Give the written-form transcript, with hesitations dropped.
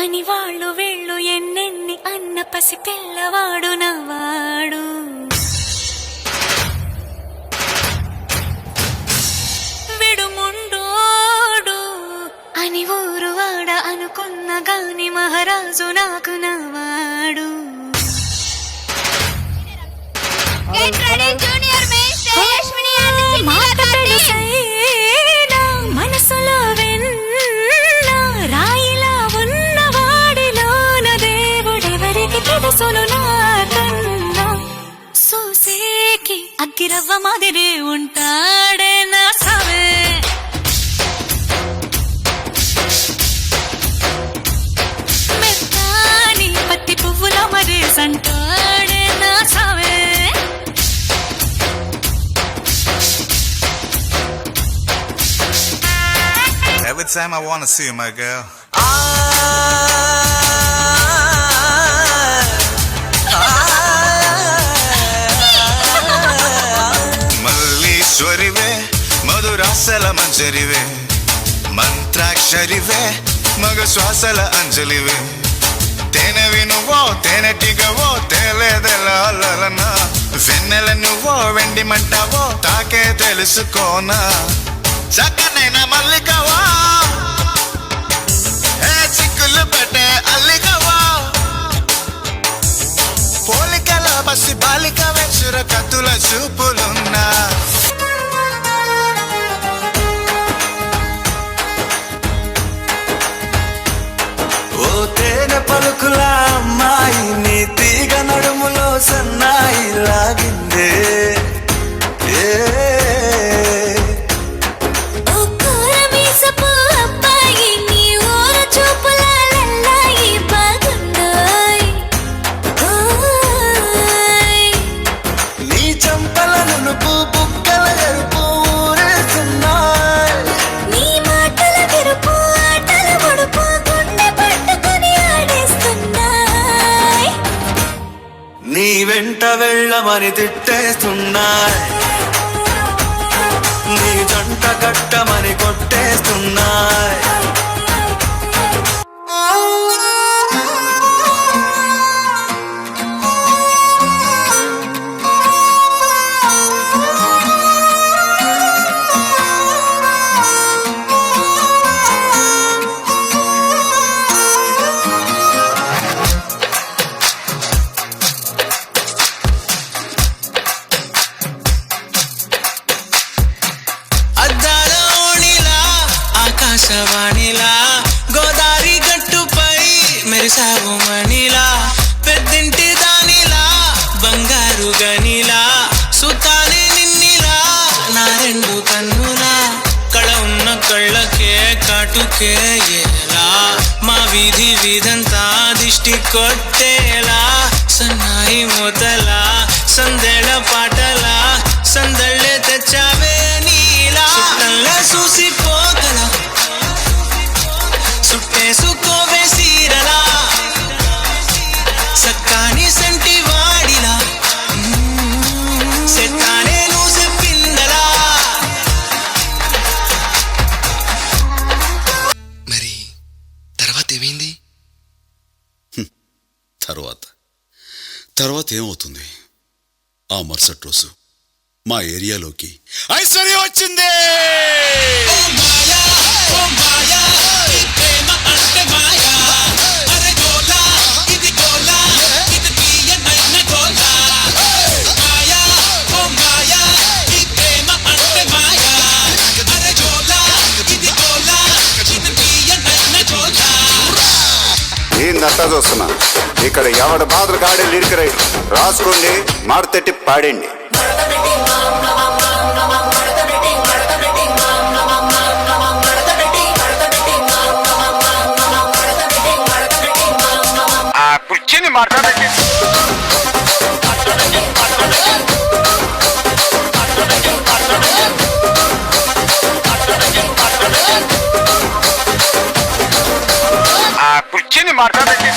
అని వాళ్ళు వీళ్ళు ఎన్నెన్ని అన్న పసి పిల్లవాడు నవ్వాడు. విడుముండోడు అని ఊరు వాడ అనుకున్న గాని మహారాజు నాకు నవ్వాడు. మనసులో వెన్న రాయిలా ఉన్నవాడిలోన దేవుడెవరికి తెలుసును నాకన్నా. సూసేకి అగ్గిరవ్వ మాదిరి ఉంటాడే నా సవే. మెత్తాని పత్తి పువ్వుల మరి సంటాడే నా సవే. Every time I wanna see you, my girl. మల్లీశ్వరివే మధురాసల మంజరివే మంత్రాక్షరివే మగ శ్వాసల అంజలివే. తేనెవి నువ్వో తేనెటిగవో తేలేదెలనా వెన్నెల నువ్వో వెండి మంటావో తాకే తెలుసుకోనా. చక్కనైన మల్లికవా ఏ చిక్కులు పెట్టే అల్లికవా పోలికల పసి బాలిక వెచ్చుర కత్తుల చూపులున్నా. ఓ తేనె పలుకుల అమ్మాయి నీ తీగ నడుములో సన్నాయి లాగిందే. నీ వెంట వెళ్ళమని తిట్టేస్తున్నాయ్, నీ జంట కట్టమని కొట్టేస్తున్నాయ్. ఆకాశవాణిలా గోదారి గట్టుపై మెరిసావు మణిలా పెద్దింటి దానిలా బంగారు గనిలా సుతానే నిన్నిలా నా రెండు కన్నులా కళ ఉన్న కళ్ళకే కాటుకే ఎలా మా వీధి వీధంతా దిష్టి కొట్టేలా సన్నాయి మూతలా సందేళ పాటలా సందళ్ళే తెచ్చావే నీలా సుట్టంలా చూసిపోగల సుట్టేసుకోవే సీరలా సక్కాని సంటి వాడిలా సెట్టానే నువ్వు చెప్పిందలా. మరి తర్వాత ఏమైంది? తర్వాత ఏమవుతుంది? ఆ మరుసటి రోజు మా ఏరియాలోకి ఐశ్వర్య వచ్చింది. ఏందంతా చూస్తున్నా ఇక్కడ ఎవడ బాధలు గాడే లిరిక్ రైటర్ రాసుకోండి, మాడతెట్టి పాడండి. ఆ కుర్చీని మాట్లాడండి. ఆ కుర్చీని మాట్లాడండి.